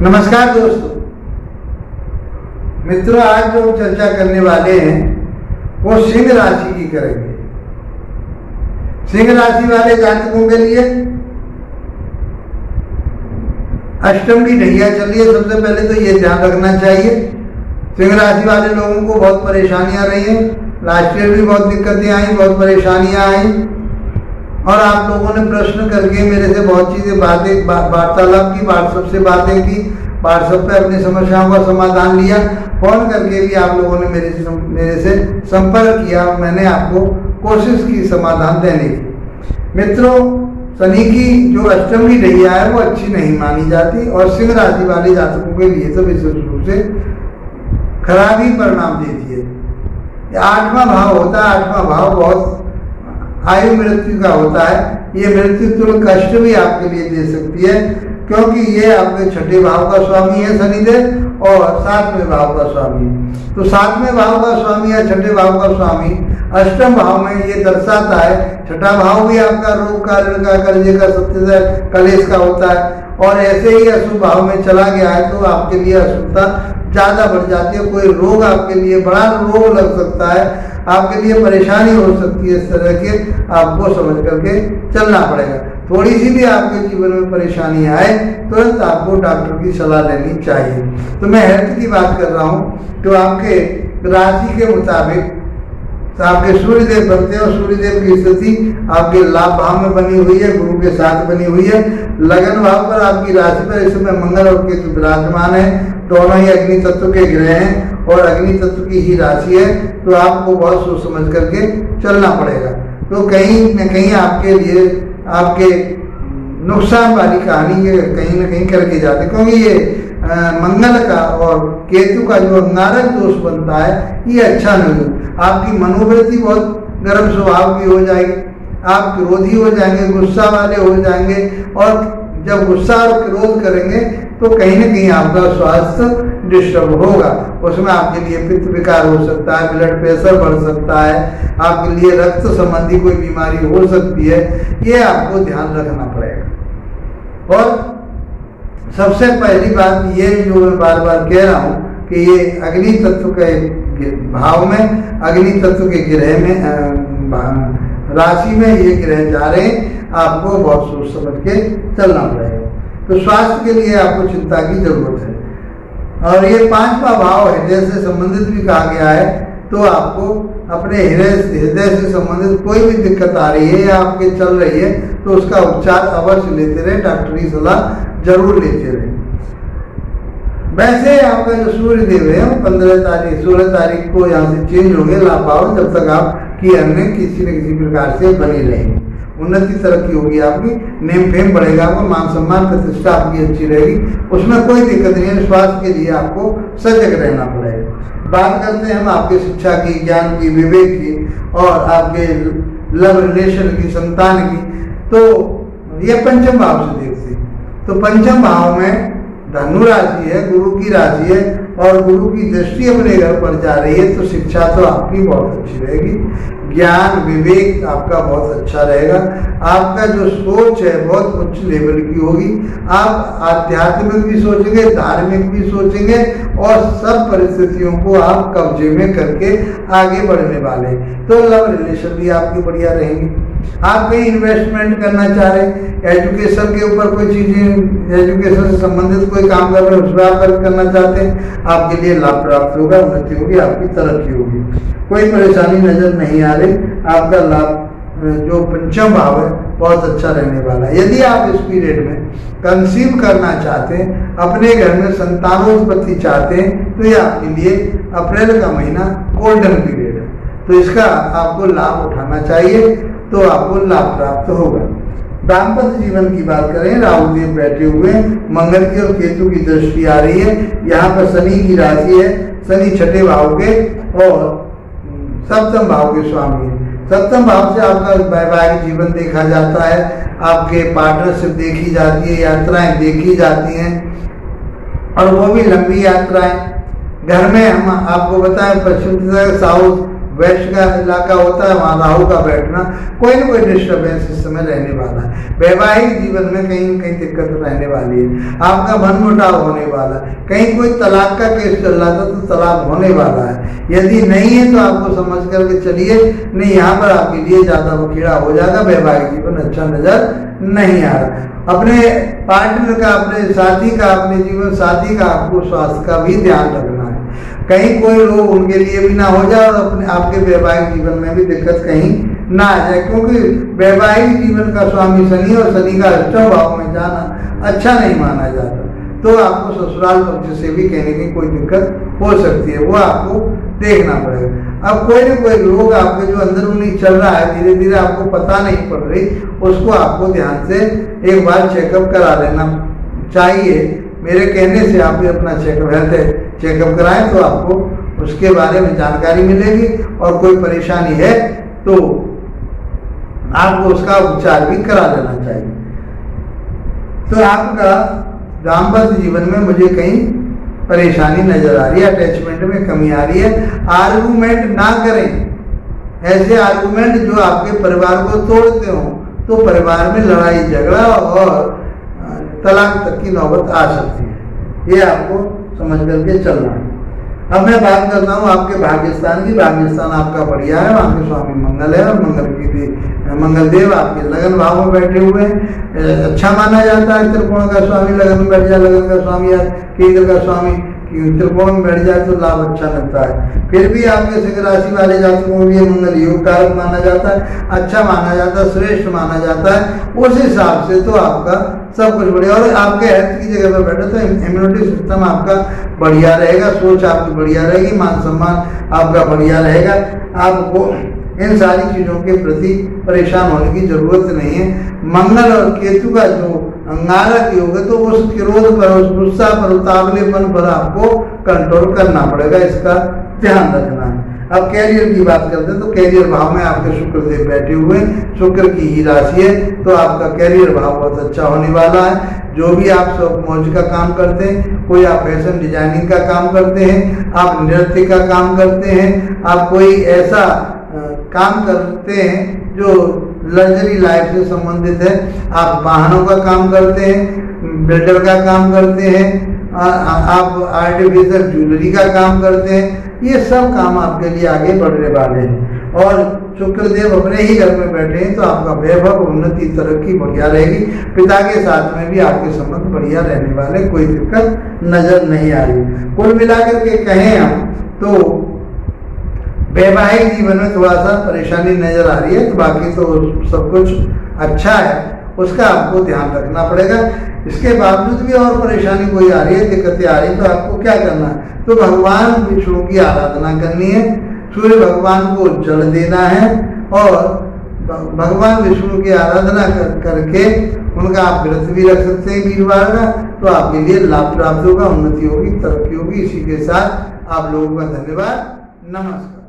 नमस्कार दोस्तों मित्रों, आज जो हम चर्चा करने वाले हैं वो सिंह राशि की करेंगे। सिंह राशि वाले जातकों के लिए अष्टम की ढैया चल रही है। सबसे पहले तो ये ध्यान रखना चाहिए, सिंह राशि वाले लोगों को बहुत परेशानियां रही हैं। लास्ट ईयर भी बहुत दिक्कतें आई, बहुत परेशानियां आई और आप लोगों ने प्रश्न करके मेरे से बहुत चीज़ें वार्तालाप की, व्हाट्सएप से बातें की, व्हाट्सएप पे अपनी समस्याओं का समाधान लिया, फोन करके भी आप लोगों ने मेरे से संपर्क किया। मैंने आपको कोशिश की समाधान देने की। मित्रों, शनि की जो अष्टम की ढैया है वो अच्छी नहीं मानी जाती और सिंह राशि वाले जातकों के लिए तो विशेष रूप से खराब ही परिणाम देती है। 8वां भाव होता है, 8वां भाव बहुत आयु मृत्यु का होता है। ये मृत्यु तुल्य कष्ट भी आपके लिए दे सकती है, क्योंकि ये आपके छठे भाव का स्वामी है शनिदेव और 7वें भाव का स्वामी। तो 7वें भाव का स्वामी या छठे भाव का स्वामी अष्टम भाव में ये दर्शाता है। छठा भाव भी आपका रोग का, ऋण का, कर्जे का, सत्य कलेश का होता है और ऐसे ही अशुभ भाव में चला गया है तो आपके लिए अशुभता ज़्यादा बढ़ जाती है। कोई रोग आपके लिए बड़ा रोग लग सकता है, आपके लिए परेशानी हो सकती है। इस तरह के आपको समझ करके चलना पड़ेगा। थोड़ी सी भी आपके जीवन में परेशानी आए तुरंत आपको डॉक्टर की सलाह लेनी चाहिए। तो मैं हेल्थ की बात कर रहा हूँ। तो आपके राशि के मुताबिक आपके सूर्यदेव बनते हैं और सूर्यदेव की स्थिति आपके लाभ भाव में बनी हुई है, गुरु के साथ बनी हुई है। लगन भाव पर आपकी राशि पर इस समय मंगल और केतु विराजमान है। दोनों ही अग्नि तत्व के ग्रह हैं और अग्नि तत्व की ही राशि है। तो आपको बहुत सोच समझ करके चलना पड़ेगा। तो कहीं न कहीं आपके लिए आपके नुकसान वाली कहानी ये कहीं ना कहीं करके जाते, क्योंकि ये मंगल का और केतु का जो अंगारक दोष बनता है ये अच्छा नहीं। आपकी मनोवृत्ति बहुत गर्म स्वभाव की हो जाएगी, आप क्रोधी हो जाएंगे, गुस्सा वाले हो जाएंगे और जब गुस्सा और क्रोध करेंगे तो कहीं ना कहीं आपका स्वास्थ्य डिस्टर्ब होगा। उसमें आपके लिए पित्त विकार हो सकता है, ब्लड प्रेशर बढ़ सकता है, आपके लिए रक्त संबंधी कोई बीमारी हो सकती है। ये आपको ध्यान रखना पड़ेगा। और सबसे पहली बात ये जो मैं बार बार कह रहा हूँ कि ये अग्नि तत्व के भाव में, अग्नि तत्व के ग्रह में, राशि में ये ग्रह जा रहे हैं, आपको बहुत सोच समझ के चलना पड़ेगा। तो स्वास्थ्य के लिए आपको चिंता की जरूरत है। और ये 5वां भाव हृदय से संबंधित भी कहा गया है। तो आपको अपने हृदय से संबंधित कोई भी दिक्कत आ रही है या आपके चल रही है तो उसका उपचार अवश्य लेते रहे, डॉक्टरी सलाह जरूर लेते रहे। वैसे आपका जो सूर्य देव है वो 16 तारीख को यहाँ से चेंज होंगे लाभ भाव, जब तक आपकी अन्य किसी न किसी प्रकार से बनी रहेगी। उन्नति तरक्की होगी, आपकी नेम फेम बढ़ेगा, आपको मान सम्मान प्रतिष्ठा आपकी अच्छी रहेगी, उसमें कोई दिक्कत नहीं है। स्वास्थ्य के लिए आपको सजग रहना पड़ेगा। बात करते हैं हम आपके शिक्षा की, ज्ञान की, विवेक की और आपके लव रिलेशन की, संतान की। तो ये पंचम भाव से देखते हैं। तो पंचम भाव में धनु राशि है, गुरु की राशि है और गुरु की दृष्टि अपने घर पर जा रही है। तो शिक्षा तो आपकी बहुत अच्छी रहेगी, ज्ञान विवेक आपका बहुत अच्छा रहेगा, आपका जो सोच है बहुत उच्च लेवल की होगी। आप आध्यात्मिक भी सोचेंगे, धार्मिक भी सोचेंगे और सब परिस्थितियों को आप कब्जे में करके आगे बढ़ने वाले। तो लव रिलेशन भी आपकी बढ़िया रहेंगी। आप कहीं इन्वेस्टमेंट करना चाह रहे हैं, एजुकेशन के ऊपर कोई चीजें, एजुकेशन से संबंधित कोई काम कर रहे हैं, उसमें आप करना चाहते हैं, आपके लिए लाभ प्राप्त होगा, उन्नति होगी, आपकी तरक्की होगी, कोई परेशानी नजर नहीं आ रही। आपका लाभ जो पंचम भाव है बहुत अच्छा रहने वाला है। यदि आप इस पीरियड में कंसीव करना चाहते हैं, अपने घर में संतानोत्पत्ति चाहते हैं, तो ये आपके लिए अप्रैल का महीना गोल्डन पीरियड है। तो इसका आपको लाभ उठाना चाहिए, तो आपको लाभ प्राप्त होगा। दाम्पत्य जीवन की बात करें, राहु देव बैठे हुए, मंगल की और केतु की दृष्टि आ रही है। यहाँ पर शनि की राशि है, शनि छठे भाव के और सप्तम भाव के स्वामी है। सप्तम भाव से आपका वैवाहिक जीवन देखा जाता है, आपके पार्टनरशिप देखी जाती है, यात्राएं देखी जाती हैं और वो भी लंबी यात्राएं। घर में हम आपको बताएं, पश्चिम से साउथ वेस्ट का इलाका होता है, वहाँ राहु का बैठना, कोई ना कोई डिस्टर्बेंस इस समय रहने वाला है। वैवाहिक जीवन में कहीं न कहीं दिक्कत रहने वाली है, आपका मनमुटाव होने वाला है, कहीं कोई तलाक का केस चल रहा था तो तलाक होने वाला है। यदि नहीं है तो आपको समझ करके चलिए, नहीं यहाँ पर आपके लिए ज़्यादा वकीड़ा हो जाएगा, वैवाहिक जीवन अच्छा नजर नहीं आ रहा। अपने पार्टनर का, अपने साथी का, अपने जीवन साथी का आपको स्वास्थ्य का भी ध्यान रखना है, कहीं कोई रोग उनके लिए भी ना हो जाए और अपने आपके वैवाहिक जीवन में भी दिक्कत कहीं ना आ जाए, क्योंकि वैवाहिक जीवन का स्वामी शनि और शनि का अष्टम भाव में जाना अच्छा नहीं माना जाता, तो आपको ससुराल पक्ष से भी कहने की कोई दिक्कत हो सकती है, वो आपको देखना पड़ेगा। अब कोई ना कोई रोग आपके जो अंदरूनी चल रहा है, धीरे धीरे आपको पता नहीं पड़ रही, उसको आपको ध्यान से एक बार चेकअप करा लेना चाहिए। मेरे कहने से आप भी अपना चेकअप कराएं तो आपको उसके बारे में जानकारी मिलेगी, और कोई परेशानी है तो आपको उसका उपचार भी करा लेना चाहिए। तो आपका दाम्पत्य जीवन में मुझे कहीं परेशानी नजर आ रही है, अटैचमेंट में कमी आ रही है। आर्गूमेंट ना करें, ऐसे आर्गूमेंट जो आपके परिवार को तोड़ते हो, तो परिवार में लड़ाई झगड़ा और तलाक तक की नौबत आ सकती है, ये आपको समझ करके चलना है। अब मैं बात करता हूँ आपके भाग्यस्थान की। भाग्यस्थान आपका बढ़िया है, वहाँ के स्वामी मंगल है, और मंगल देव आपके लगन भाव में बैठे हुए हैं, अच्छा माना जाता है। त्रिकोण का स्वामी लगन में बैठ जाए, लगन का स्वामी या केंद्र का स्वामी त्रिकोण में बैठ जाए तो लाभ अच्छा लगता है। फिर भी आपके सिंह राशि वाले जातकों को ये मंगल योग कारक माना जाता है, अच्छा माना जाता है, श्रेष्ठ माना जाता है। उस हिसाब से तो आपका सब कुछ बढ़िया, और आपके हेल्थ की जगह पर बैठे तो इम्यूनिटी सिस्टम आपका बढ़िया रहेगा, सोच आपकी बढ़िया रहेगी, मान सम्मान आपका बढ़िया रहेगा। आपको इन सारी चीज़ों के प्रति परेशान होने की जरूरत नहीं है। मंगल और केतु का जो अंगारक योग है, तो उस क्रोध पर, उस गुस्सा पर, उतावलेपन पर आपको कंट्रोल करना पड़ेगा, इसका ध्यान रखना है। अब कैरियर की बात करते हैं तो कैरियर भाव में आपके शुक्र देव बैठे हुए, शुक्र की ही राशि है, तो आपका कैरियर भाव बहुत अच्छा होने वाला है। जो भी आप सब मौज का काम करते हैं, कोई आप फैशन डिजाइनिंग का काम करते हैं, आप नृत्य का काम करते हैं, आप कोई ऐसा काम करते हैं जो लग्जरी लाइफ से संबंधित है, आप वाहनों का काम करते हैं, बिल्डर का काम करते हैं, आप आर्टिफिशियल ज्वेलरी का काम करते हैं, ये सब काम आपके लिए आगे बढ़ने वाले हैं। और शुक्रदेव अपने ही घर में बैठे हैं तो आपका वैभव, उन्नति, तरक्की बढ़िया रहेगी। पिता के साथ में भी आपके संबंध बढ़िया रहने वाले, कोई दिक्कत नजर नहीं आ रही। कुल मिलाकर के कहें हम तो वैवाहिक जीवन में थोड़ा सा परेशानी नजर आ रही है, तो बाकी तो सब कुछ अच्छा है, उसका आपको ध्यान रखना पड़ेगा। इसके बावजूद भी और परेशानी कोई आ रही है, दिक्कतें आ रही है, तो आपको क्या करना है, तो भगवान विष्णु की आराधना करनी है, सूर्य भगवान को जल देना है, और भगवान विष्णु की आराधना करके उनका आप व्रत भी रख सकते हैं वीरवार का, तो आपके लिए लाभ प्राप्त होगा, उन्नति होगी, तरक्की होगी। इसी के साथ आप लोगों का धन्यवाद, नमस्कार।